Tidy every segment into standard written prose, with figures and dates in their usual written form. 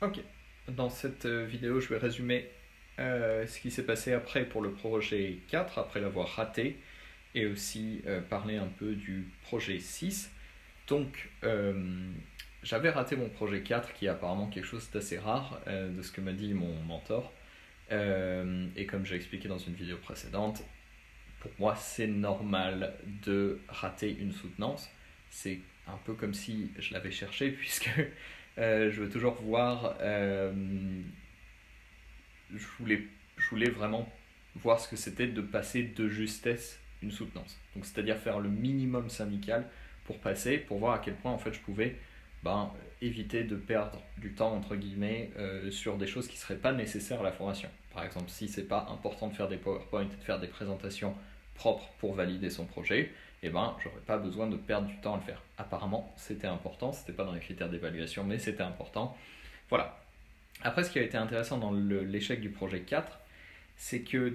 Ok. Dans cette vidéo, je vais résumer ce qui s'est passé après pour le projet 4, après l'avoir raté, et aussi parler un peu du projet 6. Donc, j'avais raté mon projet 4, qui est apparemment quelque chose d'assez rare, de ce que m'a dit mon mentor. Et comme j'ai expliqué dans une vidéo précédente, pour moi, c'est normal de rater une soutenance. C'est un peu comme si je l'avais cherché, puisque je veux toujours voir. Je voulais vraiment voir ce que c'était de passer de justesse une soutenance. Donc, c'est-à-dire faire le minimum syndical pour passer, pour voir à quel point en fait je pouvais ben, éviter de perdre du temps entre guillemets sur des choses qui ne seraient pas nécessaires à la formation. Par exemple, si c'est pas important de faire des PowerPoint, de faire des présentations propres pour valider son projet, eh ben, j'aurais pas besoin de perdre du temps à le faire. Apparemment, c'était important, c'était pas dans les critères d'évaluation, mais c'était important. Voilà. Après, ce qui a été intéressant dans l'échec du projet 4, c'est que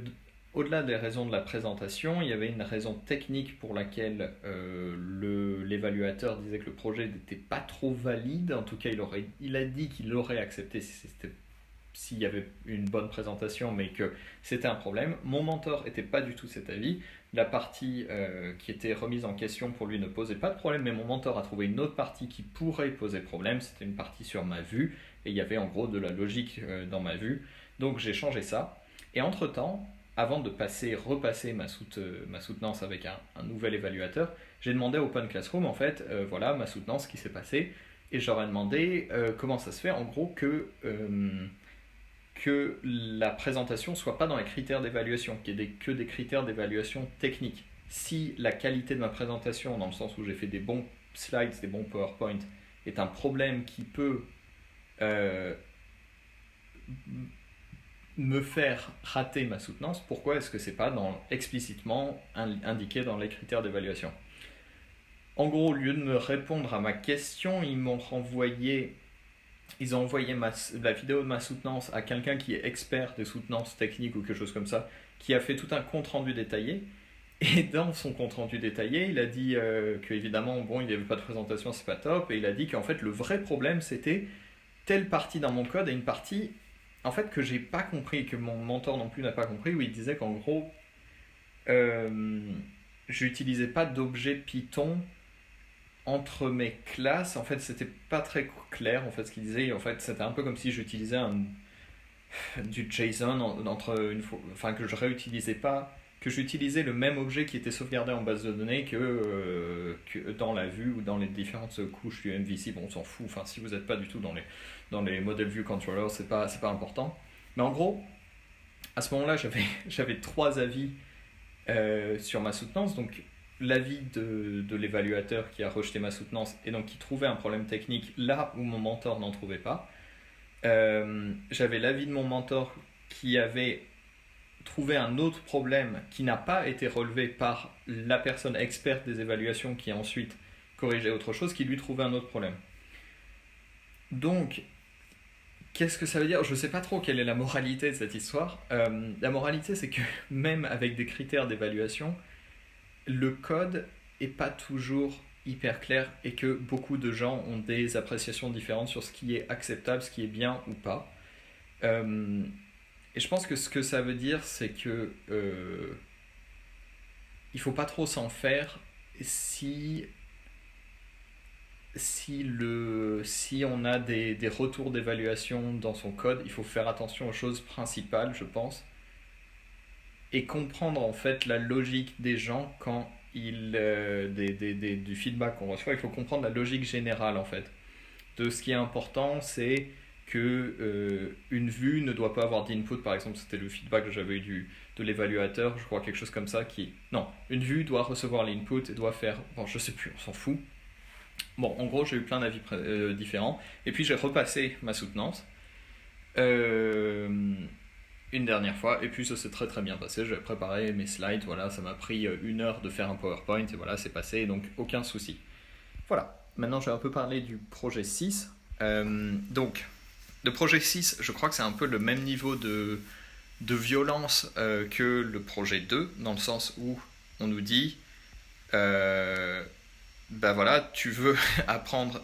au-delà des raisons de la présentation, il y avait une raison technique pour laquelle l'évaluateur disait que le projet n'était pas trop valide. En tout cas, il a dit qu'il aurait accepté s'il y avait une bonne présentation, mais que c'était un problème. Mon mentor n'était pas du tout cet avis. La partie qui était remise en question pour lui ne posait pas de problème, mais mon mentor a trouvé une autre partie qui pourrait poser problème. C'était une partie sur ma vue, et il y avait en gros de la logique dans ma vue. Donc j'ai changé ça. Et entre-temps, avant de repasser ma soutenance avec un nouvel évaluateur, j'ai demandé à Open Classroom, en fait, voilà ma soutenance, ce qui s'est passé. Et je leur ai demandé comment ça se fait, en gros, que la présentation soit pas dans les critères d'évaluation, qu'il y ait que des critères d'évaluation technique. Si la qualité de ma présentation, dans le sens où j'ai fait des bons slides, des bons PowerPoint, est un problème qui peut euh, me faire rater ma soutenance, pourquoi est-ce que c'est pas explicitement indiqué dans les critères d'évaluation? En gros, au lieu de me répondre à ma question, ils ont envoyé la vidéo de ma soutenance à quelqu'un qui est expert des soutenances techniques ou quelque chose comme ça, qui a fait tout un compte rendu détaillé. Et dans son compte rendu détaillé, il a dit qu'évidemment, bon, il n'y avait pas de présentation, c'est pas top, et il a dit qu'en fait, le vrai problème, c'était telle partie dans mon code et une partie en fait que j'ai pas compris, que mon mentor non plus n'a pas compris, où il disait qu'en gros, euh, j'utilisais pas d'objet Python entre mes classes. En fait, c'était pas très clair en fait ce qu'il disait. En fait, c'était un peu comme si j'utilisais du JSON enfin que je réutilisais pas, que j'utilisais le même objet qui était sauvegardé en base de données que dans la vue ou dans les différentes couches du MVC. Bon, on s'en fout. Enfin, si vous n'êtes pas du tout dans les Model View Controllers, c'est pas important. Mais en gros, à ce moment-là, j'avais trois avis sur ma soutenance. Donc, l'avis de l'évaluateur qui a rejeté ma soutenance et donc qui trouvait un problème technique là où mon mentor n'en trouvait pas. J'avais l'avis de mon mentor qui avait trouvé un autre problème qui n'a pas été relevé par la personne experte des évaluations qui a ensuite corrigé autre chose, qui lui trouvait un autre problème. Donc, qu'est-ce que ça veut dire? Je ne sais pas trop quelle est la moralité de cette histoire. La moralité, c'est que même avec des critères d'évaluation, le code est pas toujours hyper clair et que beaucoup de gens ont des appréciations différentes sur ce qui est acceptable, ce qui est bien ou pas. Euh, et je pense que ce que ça veut dire, c'est que il faut pas trop s'en faire si si on a des retours d'évaluation dans son code. Il faut faire attention aux choses principales, je pense, et comprendre en fait la logique des gens quand du feedback qu'on reçoit. Il faut comprendre la logique générale en fait. De ce qui est important, c'est que une vue ne doit pas avoir d'input. Par exemple, c'était le feedback que j'avais eu de l'évaluateur, je crois quelque chose comme ça. Non, une vue doit recevoir l'input et doit faire. Bon, je sais plus, on s'en fout. Bon, en gros, j'ai eu plein d'avis différents. Et puis j'ai repassé ma soutenance. Euh, une dernière fois, et puis ça s'est très très bien passé. J'ai préparé mes slides, voilà, ça m'a pris 1 heure de faire un PowerPoint, et voilà, c'est passé, donc aucun souci. Voilà, maintenant je vais un peu parler du projet 6. Donc, le projet 6, je crois que c'est un peu le même niveau de violence que le projet 2, dans le sens où on nous dit, bah voilà, tu veux apprendre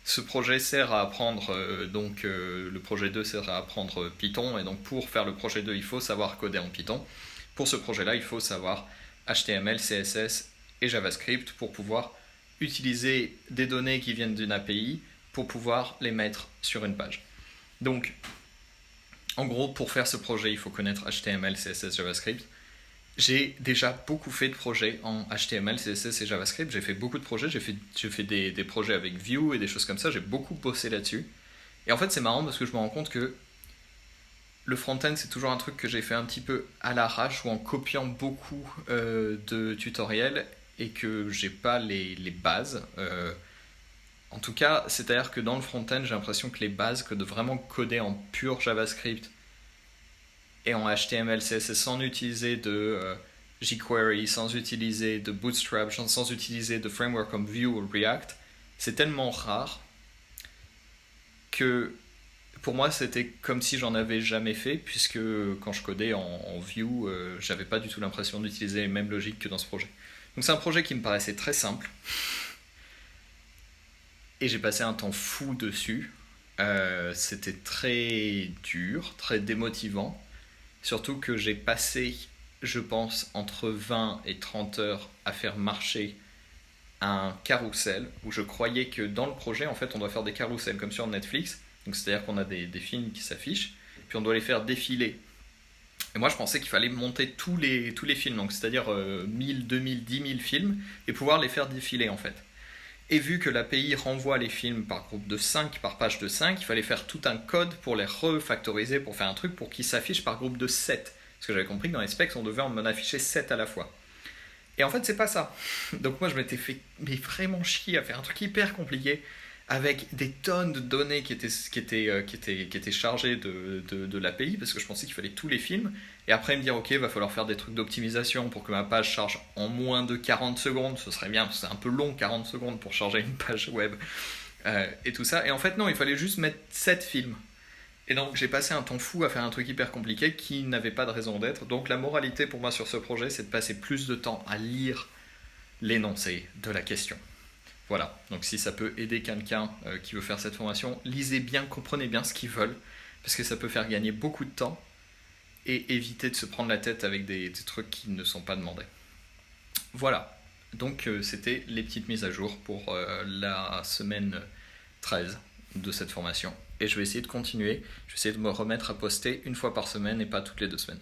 ce projet sert à apprendre, le projet 2 sert à apprendre Python, et donc pour faire le projet 2, il faut savoir coder en Python. Pour ce projet-là, il faut savoir HTML, CSS et JavaScript pour pouvoir utiliser des données qui viennent d'une API pour pouvoir les mettre sur une page. Donc, en gros, pour faire ce projet, il faut connaître HTML, CSS, JavaScript. J'ai déjà beaucoup fait de projets en HTML, CSS et JavaScript. J'ai fait beaucoup de projets. J'ai fait des projets avec Vue et des choses comme ça. J'ai beaucoup bossé là-dessus. Et en fait, c'est marrant parce que je me rends compte que le front-end, c'est toujours un truc que j'ai fait un petit peu à l'arrache ou en copiant beaucoup de tutoriels et que j'ai pas les bases. En tout cas, c'est-à-dire que dans le front-end, j'ai l'impression que les bases, que de vraiment coder en pur JavaScript et en HTML, CSS sans utiliser de jQuery, sans utiliser de Bootstrap, sans utiliser de framework comme Vue ou React, c'est tellement rare que pour moi c'était comme si j'en avais jamais fait, puisque quand je codais en Vue, j'avais pas du tout l'impression d'utiliser les mêmes logiques que dans ce projet. Donc c'est un projet qui me paraissait très simple, et j'ai passé un temps fou dessus. C'était très dur, très démotivant. Surtout que j'ai passé, je pense, entre 20 et 30 heures à faire marcher un carrousel où je croyais que dans le projet, en fait, on doit faire des carousels comme sur Netflix. Donc, c'est-à-dire qu'on a des films qui s'affichent, puis on doit les faire défiler. Et moi, je pensais qu'il fallait monter tous les films, donc c'est-à-dire 1000, 2000, 10 000 films, et pouvoir les faire défiler, en fait. Et vu que l'API renvoie les films par groupe de 5, par page de 5, il fallait faire tout un code pour les refactoriser, pour faire un truc pour qu'ils s'affichent par groupe de 7. Parce que j'avais compris que dans les specs, on devait en afficher 7 à la fois. Et en fait, c'est pas ça. Donc moi, je m'étais fait vraiment chier à faire un truc hyper compliqué, avec des tonnes de données qui étaient chargées de l'API, parce que je pensais qu'il fallait tous les films, et après me dire, ok, il va falloir faire des trucs d'optimisation pour que ma page charge en moins de 40 secondes, ce serait bien, parce que c'est un peu long 40 secondes pour charger une page web, et tout ça. Et en fait, non, il fallait juste mettre 7 films. Et donc j'ai passé un temps fou à faire un truc hyper compliqué qui n'avait pas de raison d'être. Donc la moralité pour moi sur ce projet, c'est de passer plus de temps à lire l'énoncé de la question. Voilà, donc si ça peut aider quelqu'un qui veut faire cette formation, lisez bien, comprenez bien ce qu'ils veulent, parce que ça peut faire gagner beaucoup de temps et éviter de se prendre la tête avec des trucs qui ne sont pas demandés. Voilà, donc c'était les petites mises à jour pour la semaine 13 de cette formation. Et je vais essayer de continuer, je vais essayer de me remettre à poster une fois par semaine et pas toutes les 2 semaines.